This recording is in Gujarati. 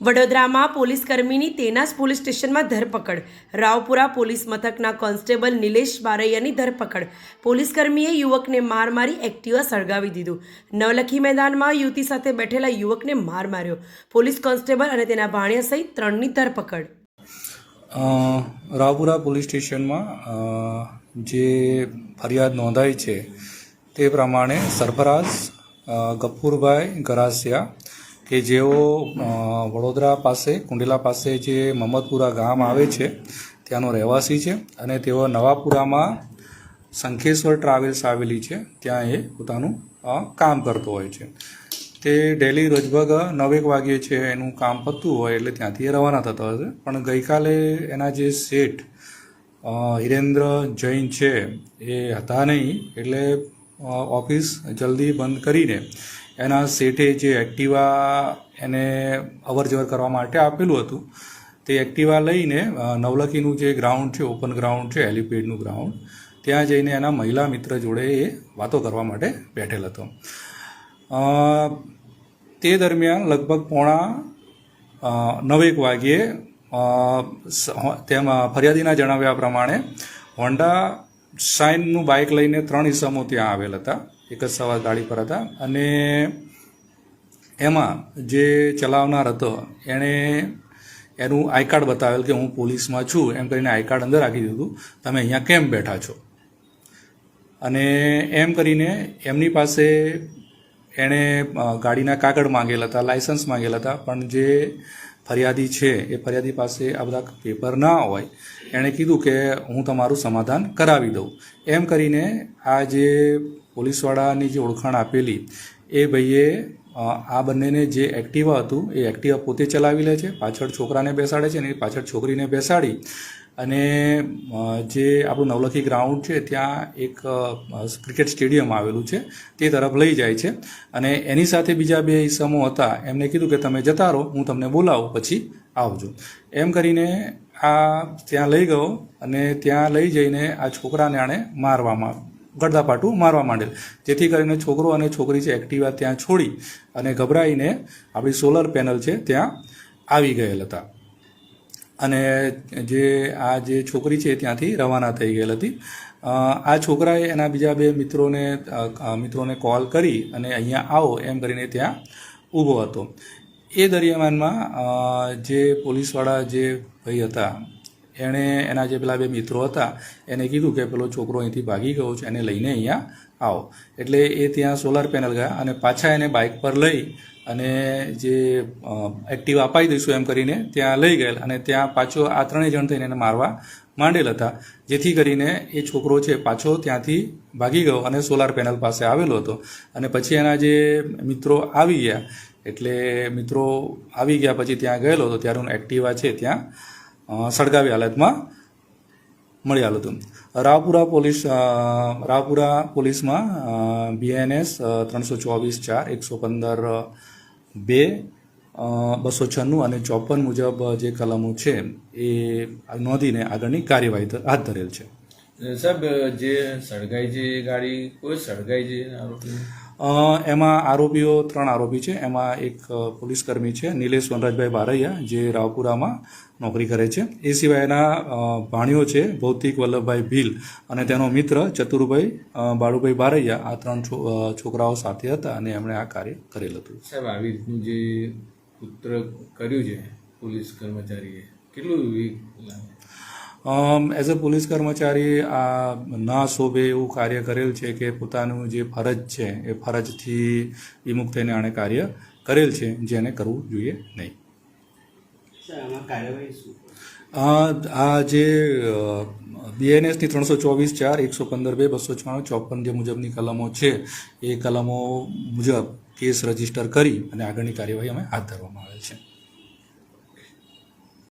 વડોદરામાં પોલીસ કર્મીની તેનાજ પોલીસ સ્ટેશનમાં ધરપકડ. રાવપુરા પોલીસ મથકના કોન્સ્ટેબલ નિલેશ બારૈયાની ધરપકડ. પોલીસ કર્મીએ યુવકને માર મારી એક્ટિવા સળગાવી દીધું. નવલખી મેદાનમાં યુવતી સાથે બેઠેલા યુવકને માર માર્યો. પોલીસ કોન્સ્ટેબલ અને તેના ભાણિયા સહિત 3ની ધરપકડ. રાવપુરા પોલીસ સ્ટેશનમાં જે ફરિયાદ નોંધાઈ છે તે પ્રમાણે સરફરાઝ ગફુરભાઈ ગરાસિયા કે જેઓ વડોદરા પાસે કુંડેલા પાસે જે મહમ્મદપુરા ગામ આવે છે ત્યાંનો રહેવાસી છે અને તેઓ નવાપુરામાં શંખેશ્વર ટ્રાવેલ્સ આવેલી છે ત્યાં એ પોતાનું કામ કરતો હોય છે. તે ડેલી લગભગ 9 વાગ્યે છે એનું કામ પતતું હોય એટલે ત્યાંથી એ રવાના થતા હશે. પણ ગઈકાલે એના જે શેઠ હિરેન્દ્ર જૈન છે એ હતા નહીં એટલે ઓફિસ જલ્દી બંધ કરીને એના શેઠે જે એક્ટિવા એને અવરજવર કરવા માટે આપેલું હતું તે એક્ટિવા લઈને નવલખીનું જે ગ્રાઉન્ડ છે, ઓપન ગ્રાઉન્ડ છે, હેલિપેડનું ગ્રાઉન્ડ, ત્યાં જઈને એના મહિલા મિત્ર જોડે એ વાતો કરવા માટે બેઠેલ હતો. તે દરમિયાન લગભગ 8:45 વાગ્યે તેમાં ફરિયાદીના જણાવ્યા પ્રમાણે હોન્ડા શાઇનનું બાઇક લઈને 3 ઈસમો ત્યાં આવેલ હતા. એક જ સવાર ગાડી પર હતા અને એમાં જે ચલાવનાર હતો એણે એનું આઈ કાર્ડ બતાવેલ કે હું પોલીસમાં છું એમ કરીને આઈ કાર્ડ અંદર રાખી દીધું. તમે અહીંયા કેમ બેઠા છો અને એમ કરીને એમની પાસે એણે ગાડીના કાગળ માંગેલા હતા, લાયસન્સ માંગેલા હતા. પણ જે ફરિયાદી છે એ ફરિયાદી પાસે આ બધા પેપર ના હોય એણે કીધું કે હું તમારું સમાધાન કરાવી દઉં. એમ કરીને આ જે પોલીસવાળાની જે ઓળખાણ આપેલી એ ભાઈએ આ બંનેને જે એક્ટિવા હતું એ એક્ટિવા પોતે ચલાવી લે છે, પાછળ છોકરાને બેસાડે છે અને પાછળ છોકરીને બેસાડી અને જે આપણું નવલખી ગ્રાઉન્ડ છે ત્યાં એક ક્રિકેટ સ્ટેડિયમ આવેલું છે તે તરફ લઈ જાય છે. અને એની સાથે બીજા 2 ઈસમો હતા એમને કીધું કે તમે જતા રહો, હું તમને બોલાવું પછી આવજો. એમ કરીને આ ત્યાં લઈ ગયો અને ત્યાં લઈ જઈને આ છોકરાને આણે ગડદાપાટું મારવા માંડેલ. જેથી કરીને છોકરો અને છોકરી છે એક્ટિવા ત્યાં છોડી અને ગભરાઈને આપણી સોલર પેનલ છે ત્યાં આવી ગયેલ હતા. અને આ જે છોકરી છે ત્યાંથી રવાના થઈ ગયેલ હતી. આ છોકરાએ એના બીજા 2 મિત્રોને કોલ કરી અને અહીંયા આવો એમ કરીને ત્યાં ઊભો હતો. એ દરમિયાનમાં જે પોલીસવાળા જે ભાઈ હતા એણે એના જે પેલા 2 મિત્રો હતા એને કીધું કે પેલો છોકરો અહીંથી ભાગી ગયો છે, એને લઈને અહીંયા આવો. એટલે એ ત્યાં સોલાર પેનલ ગયા અને પાછા એને બાઇક પર લઈ અને જે એક્ટિવા અપાઈ દઈશું એમ કરીને ત્યાં લઈ ગયેલ અને ત્યાં પાછો આ 3 જણ થઈને એને મારવા માંડેલ હતા. જેથી કરીને એ છોકરો છે પાછો ત્યાંથી ભાગી ગયો અને સોલાર પેનલ પાસે આવેલો હતો. અને પછી એના જે મિત્રો આવી ગયા એટલે મિત્રો આવી ગયા પછી ત્યાં ગયેલો હતો ત્યારે હું એક્ટિવા છે ત્યાં સળગાવી હાલતમાં મળી આવ્યું હતું. રાવપુરા પોલીસમાં BNS 324/4 115 2 296 અને 54 મુજબ જે કલમો છે એ નોંધીને આગળની કાર્યવાહી હાથ ધરેલ છે. સાહેબ, જે સળગાઈ છે ગાડી કોઈ સળગાઈ છે આરોપી? એમાં આરોપીઓ 3 આરોપી છે. એમાં એક પોલીસકર્મી છે નિલેશ વનરાજભાઈ બારૈયા જે રાવપુરામાં નોકરી કરે છે. એ સિવાય એના ભાણીઓ છે ભૌતિક વલ્લભભાઈ ભીલ અને તેનો મિત્ર ચતુરભાઈ બાળુભાઈ બારૈયા. આ 3 છોકરાઓ સાથે હતા અને એમણે આ કાર્ય કરેલ હતું. સાહેબ, આવી રીતનું જે પુત્ર કર્યું છે પોલીસ કર્મચારીએ કેટલું લાગે? એઝ અ પોલીસ કર્મચારી આ ના શોભે એવું કાર્ય કરેલ છે કે પોતાનું જે ફરજ છે એ ફરજથી વિમુખ થઈને આણે કાર્ય કરેલ છે જેને કરવું જોઈએ નહીં. આ જે BNSની 324/4 115 2 296 54 જે મુજબની કલમો છે એ કલમો મુજબ કેસ રજીસ્ટર કરી અને આગળની કાર્યવાહી અમે હાથ ધરવામાં આવેલ છે.